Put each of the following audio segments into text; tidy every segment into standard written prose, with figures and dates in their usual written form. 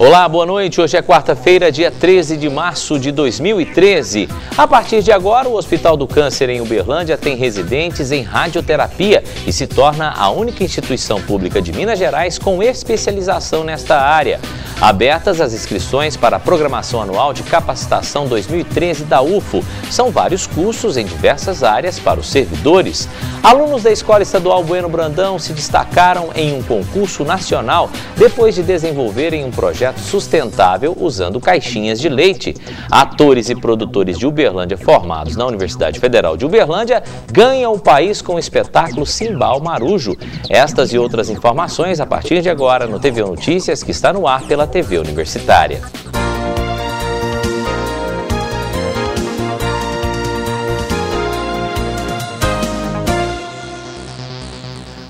Olá, boa noite. Hoje é quarta-feira, dia 13 de março de 2013. A partir de agora, o Hospital do Câncer em Uberlândia tem residentes em radioterapia e se torna a única instituição pública de Minas Gerais com especialização nesta área. Abertas as inscrições para a programação anual de capacitação 2013 da UFO. São vários cursos em diversas áreas para os servidores. Alunos da Escola Estadual Bueno Brandão se destacaram em um concurso nacional depois de desenvolverem um projeto sustentável usando caixinhas de leite. Atores e produtores de Uberlândia formados na Universidade Federal de Uberlândia ganham o país com o espetáculo Cimbal Marujo. Estas e outras informações a partir de agora no TV Notícias, que está no ar pela TV Universitária.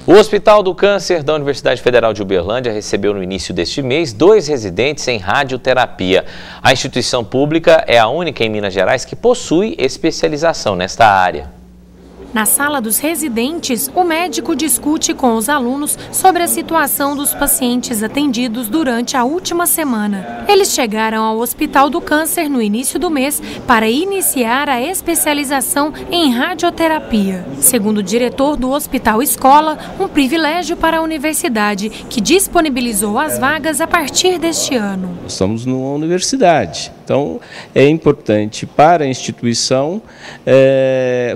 O Hospital do Câncer da Universidade Federal de Uberlândia recebeu no início deste mês 2 residentes em radioterapia. A instituição pública é a única em Minas Gerais que possui especialização nesta área. Na sala dos residentes, o médico discute com os alunos sobre a situação dos pacientes atendidos durante a última semana. Eles chegaram ao Hospital do Câncer no início do mês para iniciar a especialização em radioterapia. Segundo o diretor do Hospital Escola, um privilégio para a universidade, que disponibilizou as vagas a partir deste ano. Estamos numa universidade, então é importante para a instituição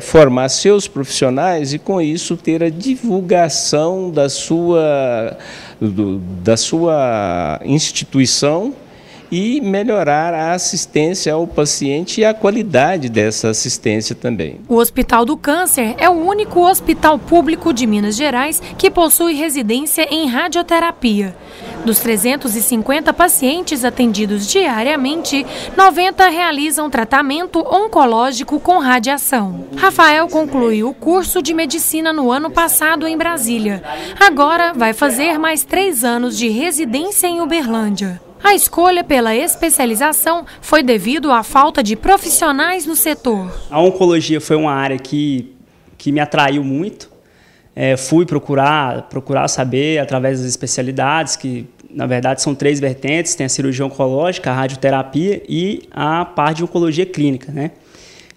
formar seus profissionais e, com isso, ter a divulgação da sua instituição e melhorar a assistência ao paciente e a qualidade dessa assistência também. O Hospital do Câncer é o único hospital público de Minas Gerais que possui residência em radioterapia. Dos 350 pacientes atendidos diariamente, 90 realizam tratamento oncológico com radiação. Rafael concluiu o curso de medicina no ano passado em Brasília. Agora vai fazer mais 3 anos de residência em Uberlândia. A escolha pela especialização foi devido à falta de profissionais no setor. A oncologia foi uma área que me atraiu muito. Fui procurar saber através das especialidades, que na verdade são 3 vertentes: tem a cirurgia oncológica, a radioterapia e a parte de oncologia clínica, né?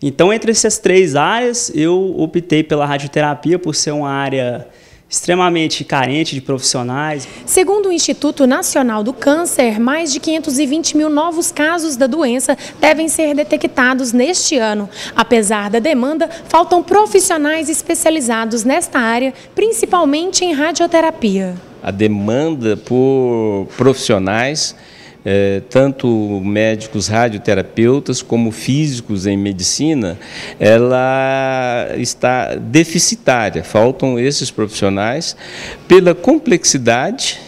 Então, entre essas 3 áreas, eu optei pela radioterapia por ser uma área extremamente carente de profissionais. Segundo o Instituto Nacional do Câncer, mais de 520 mil novos casos da doença devem ser detectados neste ano. Apesar da demanda, faltam profissionais especializados nesta área, principalmente em radioterapia. A demanda por profissionais, tanto médicos radioterapeutas como físicos em medicina, ela está deficitária. Faltam esses profissionais pela complexidade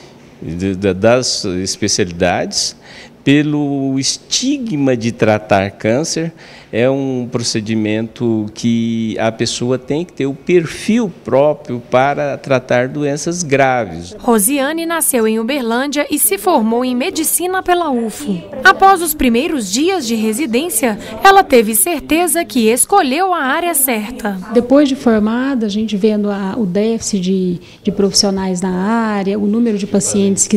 das especialidades, pelo estigma de tratar câncer. É um procedimento que a pessoa tem que ter o perfil próprio para tratar doenças graves. Rosiane nasceu em Uberlândia e se formou em medicina pela UFO. Após os primeiros dias de residência, ela teve certeza que escolheu a área certa. Depois de formada, a gente vendo o déficit de profissionais na área, o número de pacientes que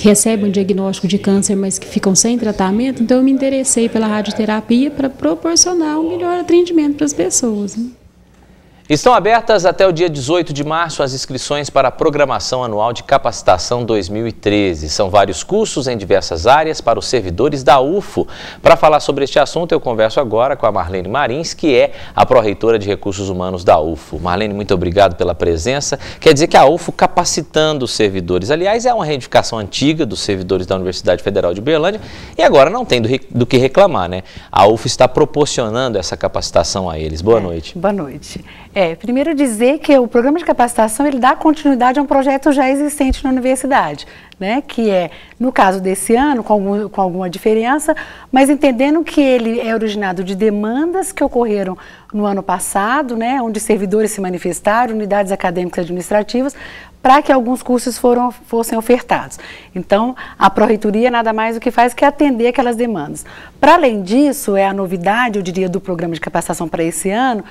recebem um diagnóstico de câncer, mas que ficam sem tratamento, então eu me interessei pela radioterapia para proporcionar um melhor atendimento para as pessoas. Estão abertas até o dia 18 de março as inscrições para a Programação Anual de Capacitação 2013. São vários cursos em diversas áreas para os servidores da UFO. Para falar sobre este assunto, eu converso agora com a Marlene Marins, que é a pró-reitora de Recursos Humanos da UFO. Marlene, muito obrigado pela presença. Quer dizer que a UFO capacitando os servidores. Aliás, é uma reivindicação antiga dos servidores da Universidade Federal de Uberlândia e agora não tem do que reclamar, né? A UFO está proporcionando essa capacitação a eles. Boa noite. Boa noite. Primeiro dizer que o programa de capacitação ele dá continuidade a um projeto já existente na universidade, né? Que é, no caso desse ano, com alguma diferença, mas entendendo que ele é originado de demandas que ocorreram no ano passado, né? Onde servidores se manifestaram, unidades acadêmicas e administrativas, para que alguns cursos fossem ofertados. Então, a pró-reitoria nada mais do que faz que atender aquelas demandas. Para além disso, é a novidade, eu diria, do programa de capacitação para esse ano,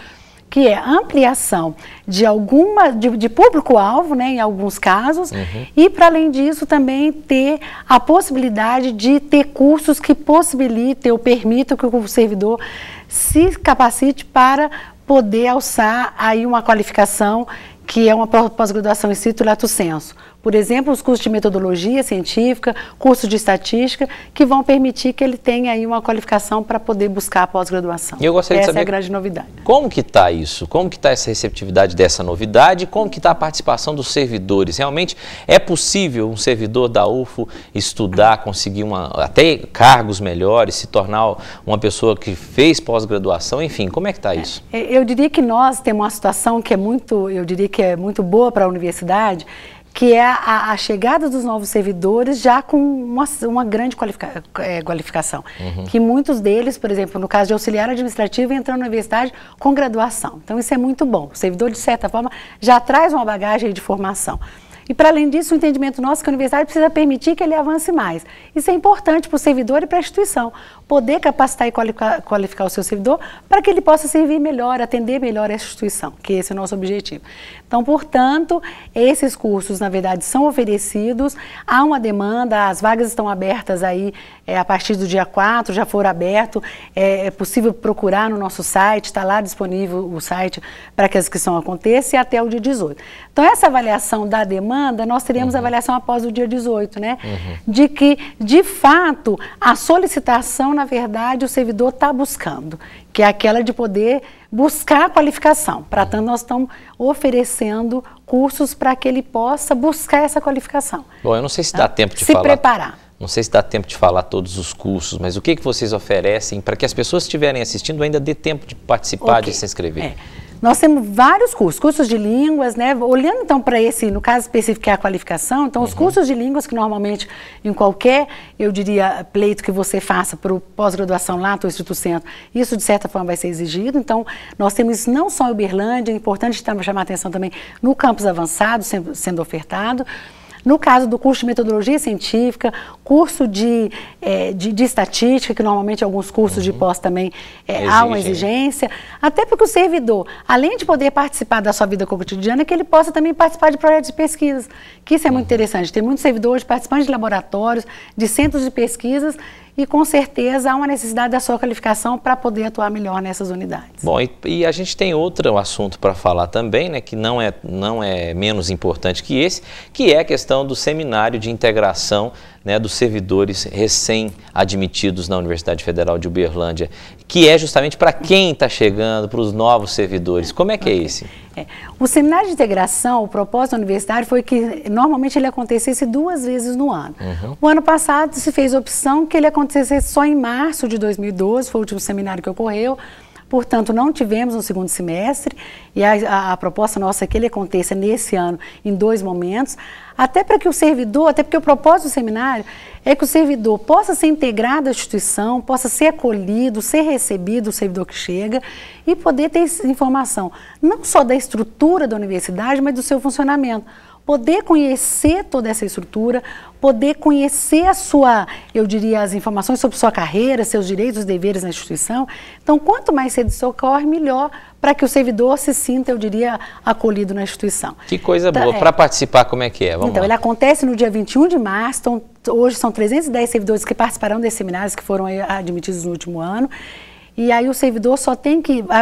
que é ampliação de público-alvo, né, em alguns casos, e para além disso também ter a possibilidade de ter cursos que possibilitem ou permitam que o servidor se capacite para poder alçar aí uma qualificação que é uma pós-graduação in situ lato sensu. Por exemplo, os cursos de metodologia científica, cursos de estatística, que vão permitir que ele tenha aí uma qualificação para poder buscar a pós-graduação. Eu gostaria de saber, essa é a grande novidade. Como que está isso? Como que está essa receptividade dessa novidade? Como que está a participação dos servidores? Realmente é possível um servidor da UFO estudar, conseguir até cargos melhores, se tornar uma pessoa que fez pós-graduação? Enfim, como é que está isso? Eu diria que nós temos uma situação que é muito boa para a universidade, que é a chegada dos novos servidores já com uma grande qualificação. Que muitos deles, por exemplo, no caso de auxiliar administrativo, entram na universidade com graduação. Então isso é muito bom. O servidor, de certa forma, já traz uma bagagem de formação. E, para além disso, o entendimento nosso é que a universidade precisa permitir que ele avance mais. Isso é importante para o servidor e para a instituição. Poder capacitar e qualificar o seu servidor para que ele possa servir melhor, atender melhor a instituição, que esse é o nosso objetivo. Então, portanto, esses cursos, na verdade, são oferecidos, há uma demanda, as vagas estão abertas aí a partir do dia 4, já foram abertos, é possível procurar no nosso site, está lá disponível o site para que a inscrição aconteça e até o dia 18. Então, essa avaliação da demanda, nós teríamos avaliação após o dia 18, né? De que, de fato, a solicitação, na verdade, o servidor está buscando, que é aquela de poder buscar a qualificação. Para tanto, nós estamos oferecendo cursos para que ele possa buscar essa qualificação. Bom, eu não sei se dá tempo de falar. Se preparar. Não sei se dá tempo de falar todos os cursos, mas o que vocês oferecem para que as pessoas que estiverem assistindo ainda dê tempo de participar, de se inscrever? Nós temos vários cursos de línguas, né? Olhando então para esse, no caso específico que é a qualificação, então os cursos de línguas que normalmente em qualquer, eu diria, pleito que você faça para o pós-graduação lá no Instituto Centro, isso de certa forma vai ser exigido. Então nós temos isso não só em Uberlândia, é importante chamar a atenção também no campus avançado sendo ofertado. No caso do curso de metodologia científica, curso de estatística, que normalmente alguns cursos de pós também há uma exigência, até porque o servidor, além de poder participar da sua vida cotidiana, que ele possa também participar de projetos de pesquisa, que isso é muito interessante. Tem muitos servidores, participantes de laboratórios, de centros de pesquisas, e com certeza há uma necessidade da sua qualificação para poder atuar melhor nessas unidades. Bom, e a gente tem outro assunto para falar também, né, que não é menos importante que esse, que é a questão do seminário de integração, né, dos servidores recém-admitidos na Universidade Federal de Uberlândia, que é justamente para quem está chegando, para os novos servidores. Como é que é esse? O seminário de integração, o propósito da universidade foi que normalmente ele acontecesse 2 vezes no ano. O ano passado se fez a opção que ele acontecesse só em março de 2012, foi o último seminário que ocorreu. Portanto, não tivemos um segundo semestre e a proposta nossa é que ele aconteça nesse ano em 2 momentos, até para que o servidor, até porque o propósito do seminário é que o servidor possa ser integrado à instituição, possa ser acolhido, ser recebido, o servidor que chega, e poder ter informação não só da estrutura da universidade, mas do seu funcionamento. Poder conhecer toda essa estrutura, poder conhecer eu diria, as informações sobre sua carreira, seus direitos e deveres na instituição. Então, quanto mais cedo isso ocorre, melhor para que o servidor se sinta, eu diria, acolhido na instituição. Que coisa boa. Para participar, como é que é? Vamos lá. Ele acontece no dia 21 de março, então, hoje são 310 servidores que participarão desses seminários que foram admitidos no último ano. E aí o servidor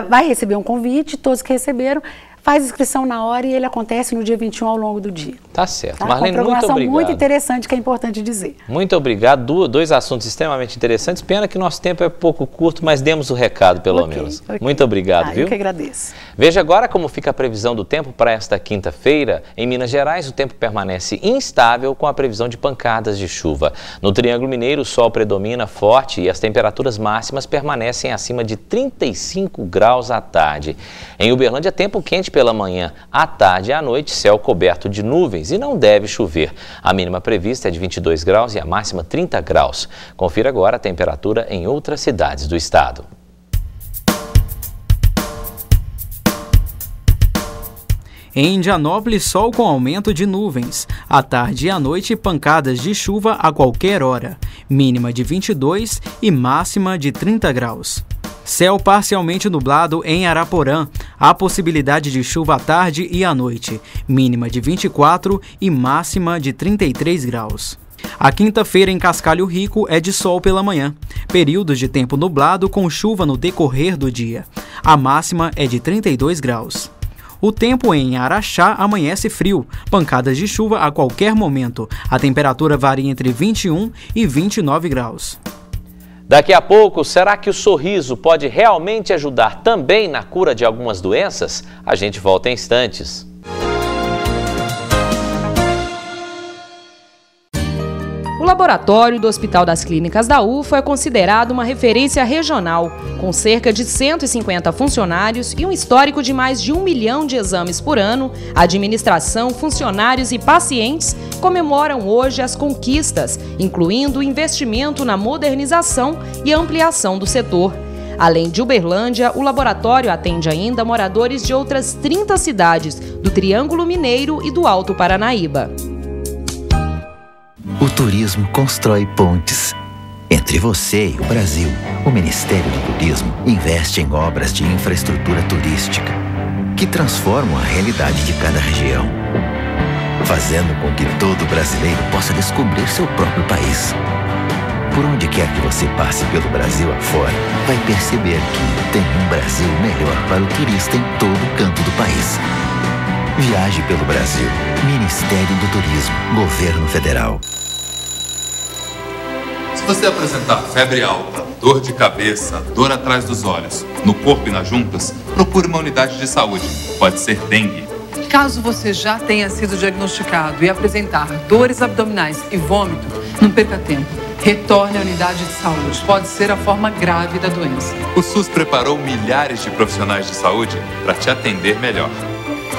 vai receber um convite, todos que receberam, faz inscrição na hora e ele acontece no dia 21 ao longo do dia. Tá certo. Tá? Marlene, muito obrigado. Uma programação muito interessante que é importante dizer. Muito obrigado. 2 assuntos extremamente interessantes. Pena que nosso tempo é pouco curto, mas demos o recado pelo menos. Muito obrigado, viu? Eu que agradeço. Veja agora como fica a previsão do tempo para esta quinta-feira. Em Minas Gerais, o tempo permanece instável com a previsão de pancadas de chuva. No Triângulo Mineiro, o sol predomina forte e as temperaturas máximas permanecem acima de 35 graus à tarde. Em Uberlândia, tempo quente pela manhã, à tarde e à noite, céu coberto de nuvens e não deve chover. A mínima prevista é de 22 graus e a máxima 30 graus. Confira agora a temperatura em outras cidades do estado. Em Indianópolis, sol com aumento de nuvens. À tarde e à noite, pancadas de chuva a qualquer hora. Mínima de 22 e máxima de 30 graus. Céu parcialmente nublado em Araporã. Há possibilidade de chuva à tarde e à noite. Mínima de 24 e máxima de 33 graus. A quinta-feira em Cascalho Rico é de sol pela manhã. Períodos de tempo nublado com chuva no decorrer do dia. A máxima é de 32 graus. O tempo em Araxá amanhece frio, pancadas de chuva a qualquer momento. A temperatura varia entre 21 e 29 graus. Daqui a pouco, será que o sorriso pode realmente ajudar também na cura de algumas doenças? A gente volta em instantes. O laboratório do Hospital das Clínicas da UFA é considerado uma referência regional, com cerca de 150 funcionários e um histórico de mais de 1 milhão de exames por ano. A administração, funcionários e pacientes comemoram hoje as conquistas, incluindo o investimento na modernização e ampliação do setor. Além de Uberlândia, o laboratório atende ainda moradores de outras 30 cidades, do Triângulo Mineiro e do Alto Paranaíba. O turismo constrói pontes. Entre você e o Brasil, o Ministério do Turismo investe em obras de infraestrutura turística que transformam a realidade de cada região, fazendo com que todo brasileiro possa descobrir seu próprio país. Por onde quer que você passe pelo Brasil afora, vai perceber que tem um Brasil melhor para o turista em todo canto do país. Viaje pelo Brasil. Ministério do Turismo. Governo Federal. Se você apresentar febre alta, dor de cabeça, dor atrás dos olhos, no corpo e nas juntas, procure uma unidade de saúde. Pode ser dengue. Caso você já tenha sido diagnosticado e apresentar dores abdominais e vômito, não perca tempo. Retorne à unidade de saúde. Pode ser a forma grave da doença. O SUS preparou milhares de profissionais de saúde para te atender melhor.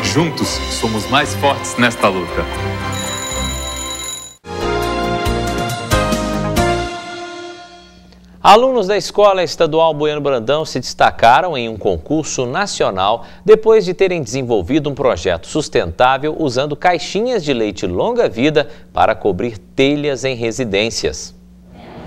Juntos, somos mais fortes nesta luta. Alunos da Escola Estadual Bueno Brandão se destacaram em um concurso nacional depois de terem desenvolvido um projeto sustentável usando caixinhas de leite longa-vida para cobrir telhas em residências.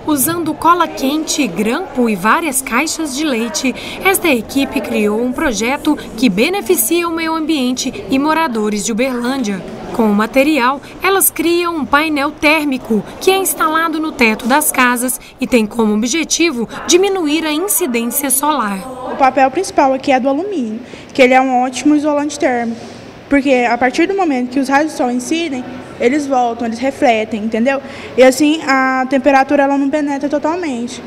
Usando cola quente, grampo e várias caixas de leite, esta equipe criou um projeto que beneficia o meio ambiente e moradores de Uberlândia. Com o material, elas criam um painel térmico que é instalado no teto das casas e tem como objetivo diminuir a incidência solar. O papel principal aqui é do alumínio, que ele é um ótimo isolante térmico, porque a partir do momento que os raios do sol incidem, eles voltam, eles refletem, entendeu? E assim a temperatura ela não penetra totalmente.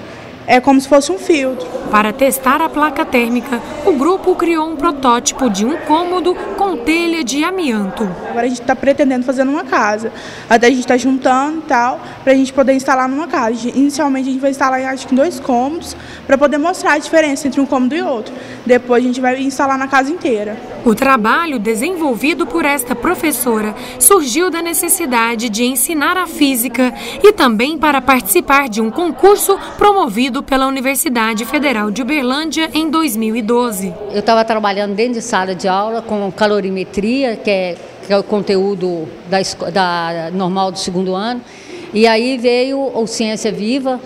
É como se fosse um filtro. Para testar a placa térmica, o grupo criou um protótipo de um cômodo com telha de amianto. Agora a gente está pretendendo fazer numa casa. Até a gente está juntando e tal, para a gente poder instalar numa casa. Inicialmente a gente vai instalar acho que em 2 cômodos, para poder mostrar a diferença entre um cômodo e outro. Depois a gente vai instalar na casa inteira. O trabalho desenvolvido por esta professora surgiu da necessidade de ensinar a física e também para participar de um concurso promovido pela Universidade Federal de Uberlândia em 2012. Eu estava trabalhando dentro de sala de aula com calorimetria, que é o conteúdo da normal do 2º ano, e aí veio o Ciência Viva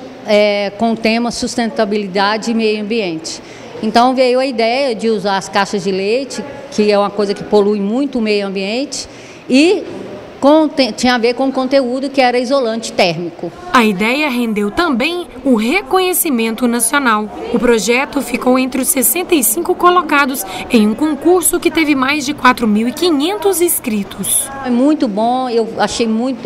com o tema sustentabilidade e meio ambiente. Então veio a ideia de usar as caixas de leite, que é uma coisa que polui muito o meio ambiente, e tinha a ver com o conteúdo que era isolante térmico. A ideia rendeu também o reconhecimento nacional. O projeto ficou entre os 65 colocados em um concurso que teve mais de 4.500 inscritos. É muito bom, eu achei muito,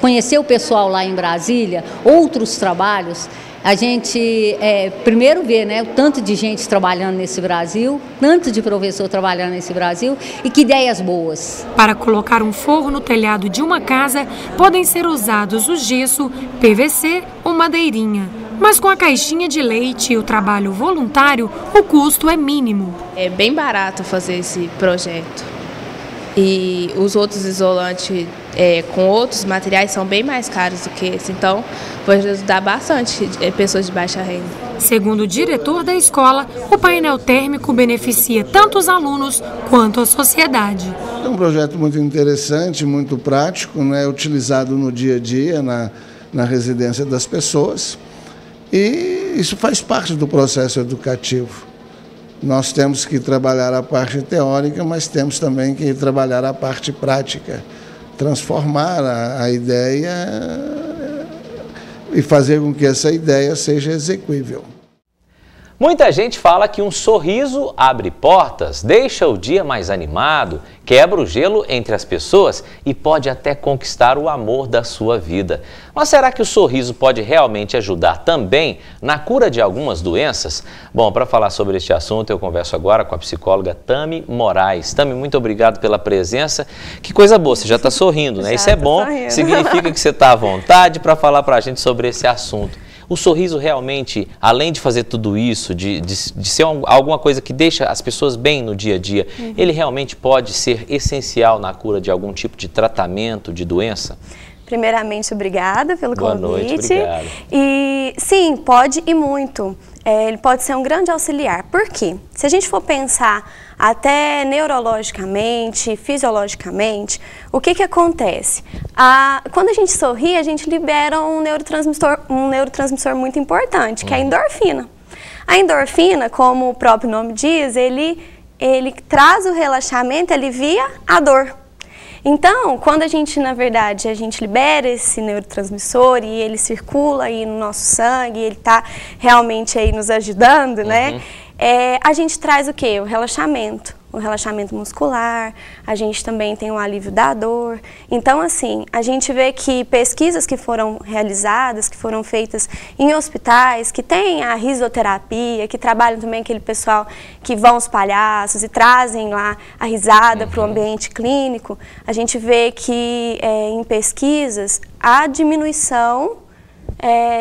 conhecer o pessoal lá em Brasília, outros trabalhos. A gente primeiro vê, né, o tanto de gente trabalhando nesse Brasil, tanto de professor trabalhando nesse Brasil e que ideias boas. Para colocar um forro no telhado de uma casa, podem ser usados o gesso, PVC ou madeirinha. Mas com a caixinha de leite e o trabalho voluntário, o custo é mínimo. É bem barato fazer esse projeto. E os outros isolantes com outros materiais são bem mais caros do que esse, então pode ajudar bastante pessoas de baixa renda. Segundo o diretor da escola, o painel térmico beneficia tanto os alunos quanto a sociedade. É um projeto muito interessante, muito prático, né, utilizado no dia a dia, na residência das pessoas. E isso faz parte do processo educativo. Nós temos que trabalhar a parte teórica, mas temos também que trabalhar a parte prática, transformar a ideia e fazer com que essa ideia seja execuível. Muita gente fala que um sorriso abre portas, deixa o dia mais animado, quebra o gelo entre as pessoas e pode até conquistar o amor da sua vida. Mas será que o sorriso pode realmente ajudar também na cura de algumas doenças? Bom, para falar sobre este assunto, eu converso agora com a psicóloga Tami Moraes. Tami, muito obrigado pela presença. Que coisa boa, você já está sorrindo, né? Isso é bom, significa que você está à vontade para falar para a gente sobre esse assunto. O sorriso realmente, além de fazer tudo isso, de ser alguma coisa que deixa as pessoas bem no dia a dia, ele realmente pode ser essencial na cura de algum tipo de tratamento, de doença? Primeiramente, obrigada pelo convite. Boa noite, obrigado. E sim, pode e muito. Ele pode ser um grande auxiliar. Por quê? Se a gente for pensar até neurologicamente, fisiologicamente, o que acontece? Quando a gente sorri, a gente libera um neurotransmissor muito importante, que é a endorfina. A endorfina, como o próprio nome diz, ele traz o relaxamento, alivia a dor. Então, quando a gente, na verdade, a gente libera esse neurotransmissor e ele circula aí no nosso sangue, ele está realmente aí nos ajudando, né? A gente traz o quê? O relaxamento muscular, a gente também tem o alívio da dor. Então, assim, a gente vê que pesquisas que foram realizadas, que foram feitas em hospitais, que tem a risoterapia, que trabalham também aquele pessoal que vão os palhaços e trazem lá a risada para o ambiente clínico, a gente vê que em pesquisas há diminuição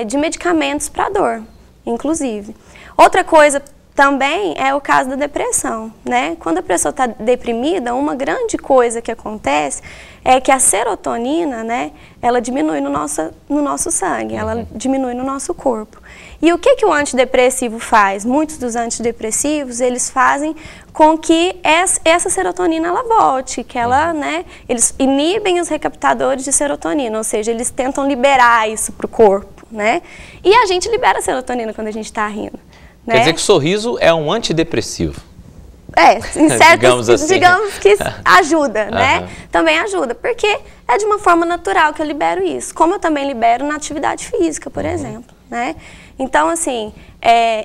de medicamentos para dor, inclusive. Outra coisa também é o caso da depressão, né? Quando a pessoa está deprimida, uma grande coisa que acontece é que a serotonina, né, ela diminui no nosso sangue, ela diminui no nosso corpo. E o que o antidepressivo faz? Muitos dos antidepressivos, eles fazem com que essa serotonina ela volte, que ela, né, eles inibem os recaptadores de serotonina, ou seja, eles tentam liberar isso para o corpo, né? E a gente libera a serotonina quando a gente está rindo. Quer dizer que o sorriso é um antidepressivo? Em certos, digamos que ajuda, né? Também ajuda, porque é de uma forma natural que eu libero isso, como eu também libero na atividade física, por exemplo, né? Então, assim,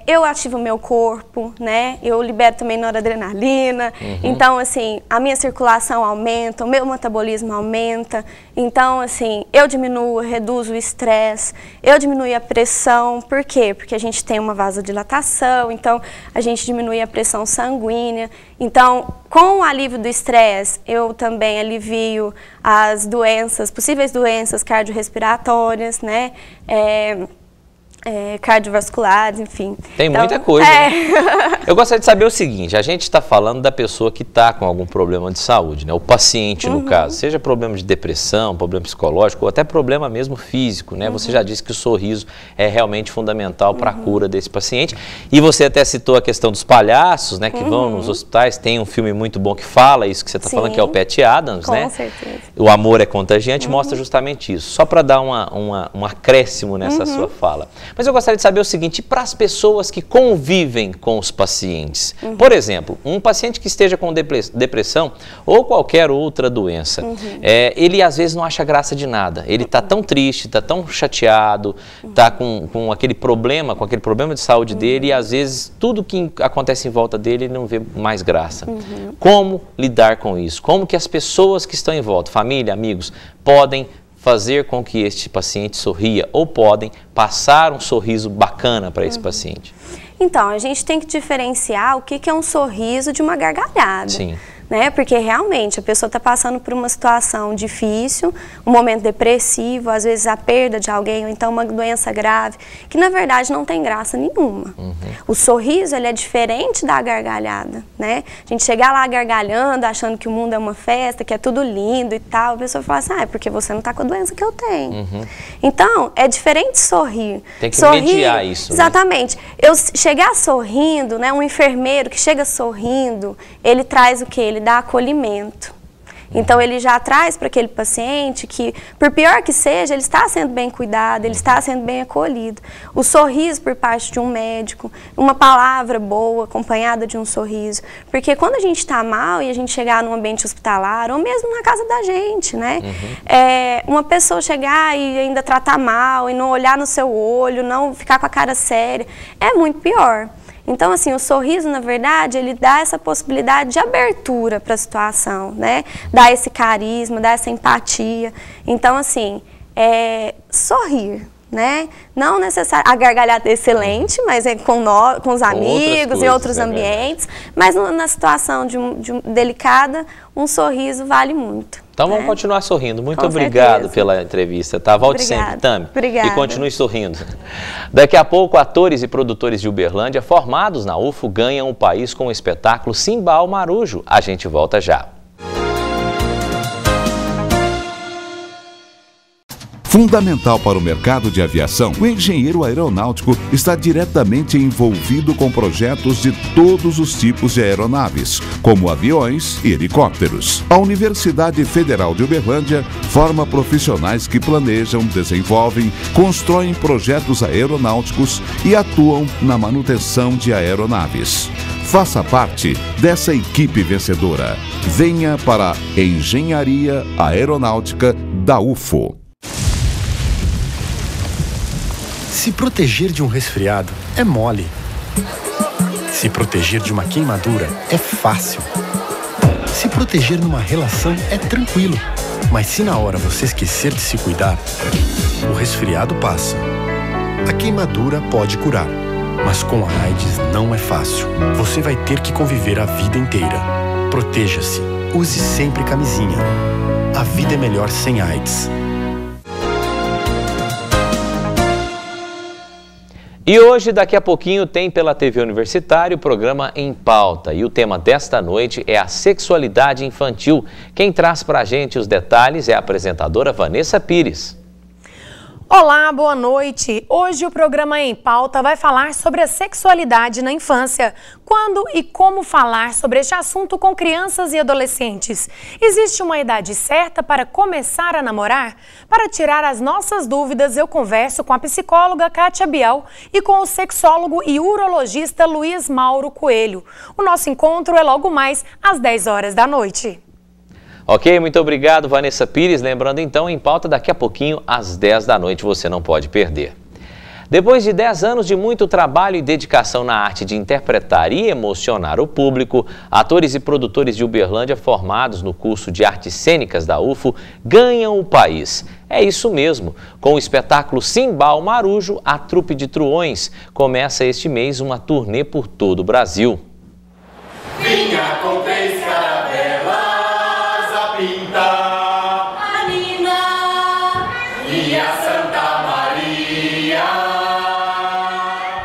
eu ativo o meu corpo, né? Eu libero também noradrenalina. Então, assim, a minha circulação aumenta, o meu metabolismo aumenta. Então, assim, eu diminuo, reduzo o estresse, eu diminuo a pressão. Por quê? Porque a gente tem uma vasodilatação, então a gente diminui a pressão sanguínea. Então, com o alívio do estresse, eu também alivio as doenças, possíveis doenças cardiorrespiratórias, né? Cardiovasculares, enfim. Tem muita coisa. Eu gostaria de saber o seguinte, a gente está falando da pessoa que está com algum problema de saúde, né? O paciente, no caso, seja problema de depressão, problema psicológico ou até problema mesmo físico, né? Você já disse que o sorriso é realmente fundamental para a cura desse paciente. E você até citou a questão dos palhaços, né? Que vão nos hospitais. Tem um filme muito bom que fala isso que você está falando, que é o Patch Adams, né? Com certeza. O Amor é Contagiante mostra justamente isso. Só para dar um acréscimo nessa sua fala. Mas eu gostaria de saber o seguinte, para as pessoas que convivem com os pacientes, por exemplo, um paciente que esteja com depressão ou qualquer outra doença, ele às vezes não acha graça de nada, ele está tão triste, está tão chateado, está com aquele problema de saúde dele e às vezes tudo que acontece em volta dele ele não vê mais graça. Como lidar com isso? Como que as pessoas que estão em volta, família, amigos, podem fazer com que este paciente sorria ou podem passar um sorriso bacana para esse paciente? Então, a gente tem que diferenciar o que é um sorriso de uma gargalhada. Sim. Né? Porque realmente a pessoa está passando por uma situação difícil, um momento depressivo, às vezes a perda de alguém, ou então uma doença grave, que na verdade não tem graça nenhuma. O sorriso, ele é diferente da gargalhada, né? A gente chegar lá gargalhando, achando que o mundo é uma festa, que é tudo lindo e tal, a pessoa fala assim, é porque você não está com a doença que eu tenho. Então, é diferente sorrir. Tem que mediar isso. Exatamente. Né? Eu chegar sorrindo, né? Um enfermeiro que chega sorrindo, ele traz o quê? Ele dá acolhimento. Então ele já traz para aquele paciente que, por pior que seja, ele está sendo bem cuidado, ele está sendo bem acolhido. O sorriso por parte de um médico, uma palavra boa acompanhada de um sorriso. Porque quando a gente está mal e a gente chegar num ambiente hospitalar, ou mesmo na casa da gente, né? Uma pessoa chegar e ainda tratar mal, e não olhar no seu olho, não ficar com a cara séria, é muito pior. Então, assim, o sorriso, na verdade, ele dá essa possibilidade de abertura para a situação, né? Dá esse carisma, dá essa empatia. Então, assim, sorrir, né? Não necessariamente, a gargalhada é excelente, mas é com os amigos, em outros ambientes, mas na situação delicada, um sorriso vale muito. Então vamos continuar sorrindo. Muito obrigado pela entrevista, tá? Volte sempre, Tami. Obrigada. E continue sorrindo. Daqui a pouco, atores e produtores de Uberlândia formados na UFO ganham o país com o espetáculo Simbal Marujo. A gente volta já. Fundamental para o mercado de aviação, o engenheiro aeronáutico está diretamente envolvido com projetos de todos os tipos de aeronaves, como aviões e helicópteros. A Universidade Federal de Uberlândia forma profissionais que planejam, desenvolvem, constroem projetos aeronáuticos e atuam na manutenção de aeronaves. Faça parte dessa equipe vencedora. Venha para a Engenharia Aeronáutica da UFO. Se proteger de um resfriado é mole. Se proteger de uma queimadura é fácil. Se proteger numa relação é tranquilo. Mas se na hora você esquecer de se cuidar, o resfriado passa. A queimadura pode curar, mas com a AIDS não é fácil. Você vai ter que conviver a vida inteira. Proteja-se. Use sempre camisinha. A vida é melhor sem AIDS. E hoje, daqui a pouquinho, tem pela TV Universitário o programa Em Pauta. E o tema desta noite é a sexualidade infantil. Quem traz pra gente os detalhes é a apresentadora Vanessa Pires. Olá, boa noite. Hoje o programa Em Pauta vai falar sobre a sexualidade na infância. Quando e como falar sobre este assunto com crianças e adolescentes? Existe uma idade certa para começar a namorar? Para tirar as nossas dúvidas, eu converso com a psicóloga Kátia Bial e com o sexólogo e urologista Luiz Mauro Coelho. O nosso encontro é logo mais às 10 horas da noite. Ok, muito obrigado, Vanessa Pires. Lembrando então, Em Pauta daqui a pouquinho, às 10 da noite, você não pode perder. Depois de 10 anos de muito trabalho e dedicação na arte de interpretar e emocionar o público, atores e produtores de Uberlândia formados no curso de artes cênicas da UFO ganham o país. É isso mesmo. Com o espetáculo Simbal Marujo, a trupe de truões começa este mês uma turnê por todo o Brasil. Vinha com 3 caravelas, a Pinta, a Nina e a Santa Maria.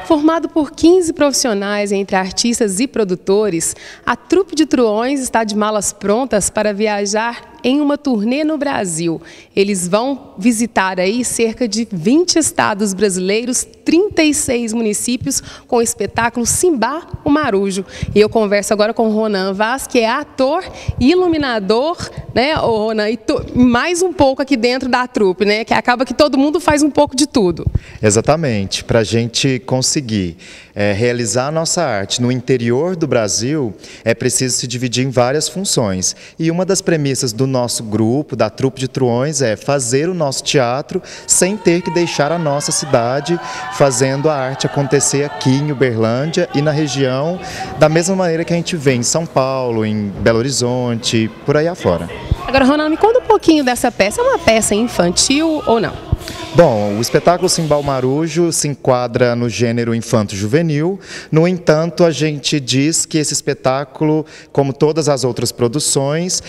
Formado por 15 profissionais entre artistas e produtores, a trupe de truões está de malas prontas para viajar em uma turnê no Brasil. Eles vão visitar aí cerca de 20 estados brasileiros, 36 municípios, com o espetáculo Simbal Marujo. E eu converso agora com o Ronan Vaz, que é ator e iluminador, né, Ronan, e mais um pouco aqui dentro da trupe, né, que acaba que todo mundo faz um pouco de tudo. Exatamente. Para a gente conseguir realizar a nossa arte no interior do Brasil, é preciso se dividir em várias funções. E uma das premissas do nosso grupo, da trupe de truões, é fazer o nosso teatro sem ter que deixar a nossa cidade, fazendo a arte acontecer aqui em Uberlândia e na região, da mesma maneira que a gente vê em São Paulo, em Belo Horizonte, por aí afora. Agora, Ronaldo, me conta um pouquinho dessa peça. É uma peça infantil ou não? Bom, o espetáculo Simbal Marujo se enquadra no gênero infanto-juvenil. No entanto, a gente diz que esse espetáculo, como todas as outras produções,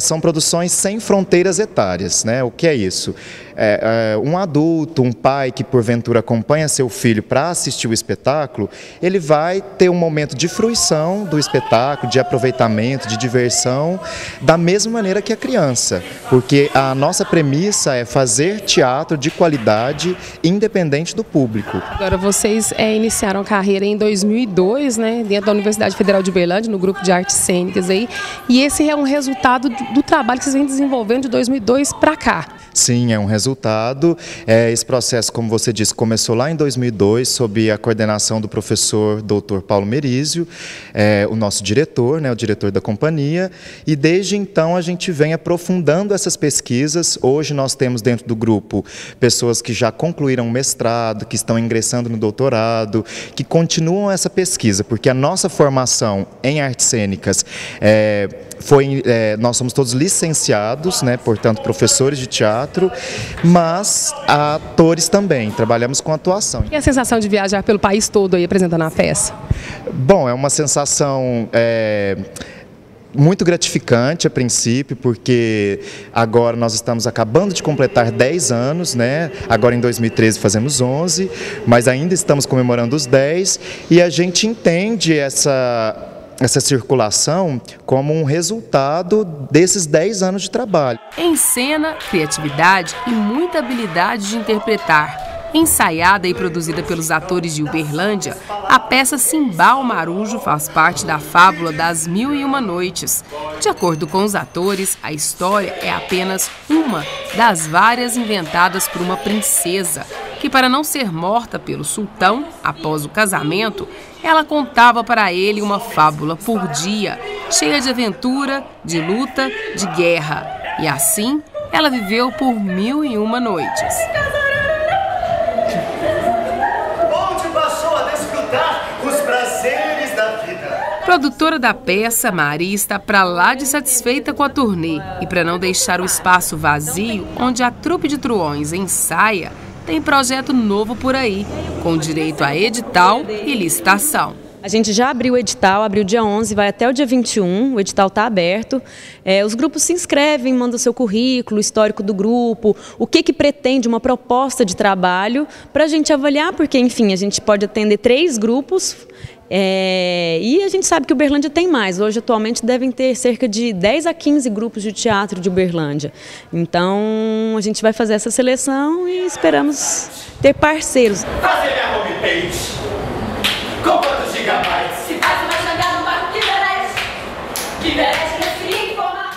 são produções sem fronteiras etárias, né? O que é isso? um adulto, um pai que porventura acompanha seu filho para assistir o espetáculo, ele vai ter um momento de fruição do espetáculo, de aproveitamento, de diversão, da mesma maneira que a criança, porque a nossa premissa é fazer teatro de qualidade independente do público. Agora vocês iniciaram a carreira em 2002, né, dentro da Universidade Federal de Uberlândia, no grupo de artes cênicas aí, e esse é um resultado do trabalho que vocês vêm desenvolvendo de 2002 para cá. Sim, é um resultado. Esse processo, como você disse, começou lá em 2002, sob a coordenação do professor Dr. Paulo Merizio, o nosso diretor, né, o diretor da companhia, e desde então a gente vem aprofundando essas pesquisas. Hoje nós temos dentro do grupo pessoas que já concluíram o mestrado, que estão ingressando no doutorado, que continuam essa pesquisa, porque a nossa formação em artes cênicas nós somos todos licenciados, né, portanto professores de teatro, mas atores também, trabalhamos com atuação. E a sensação de viajar pelo país todo aí apresentando a peça? Bom, é uma sensação muito gratificante a princípio, porque agora nós estamos acabando de completar 10 anos, né? Agora em 2013 fazemos 11, mas ainda estamos comemorando os 10 e a gente entende essa circulação como um resultado desses 10 anos de trabalho. Em cena, criatividade e muita habilidade de interpretar. Ensaiada e produzida pelos atores de Uberlândia, a peça Cimbal Marujo faz parte da fábula das 1001 Noites. De acordo com os atores, a história é apenas uma das várias inventadas por uma princesa, que para não ser morta pelo sultão, após o casamento, ela contava para ele uma fábula por dia, cheia de aventura, de luta, de guerra. E assim, ela viveu por 1001 noites. Produtora da peça, Maria está para lá de satisfeita com a turnê e para não deixar o espaço vazio onde a trupe de truões ensaia, tem projeto novo por aí, com direito a edital e licitação. A gente já abriu o edital, abriu dia 11, vai até o dia 21, o edital está aberto. Os grupos se inscrevem, mandam seu currículo, o histórico do grupo, o que pretende, uma proposta de trabalho, para a gente avaliar, porque, enfim, a gente pode atender 3 grupos, e a gente sabe que Uberlândia tem mais. Hoje, atualmente, devem ter cerca de 10 a 15 grupos de teatro de Uberlândia. Então, a gente vai fazer essa seleção e esperamos ter parceiros. Fazer minha homepage. Com quantos gigabytes? Se faz uma jogada no banco que merece receber informação.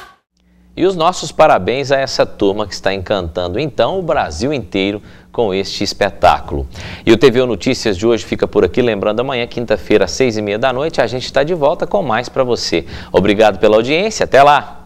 E os nossos parabéns a essa turma que está encantando, então, o Brasil inteiro com este espetáculo. E o TVU Notícias de hoje fica por aqui, lembrando, amanhã, quinta-feira, às 6h30 da noite, a gente está de volta com mais para você. Obrigado pela audiência, até lá!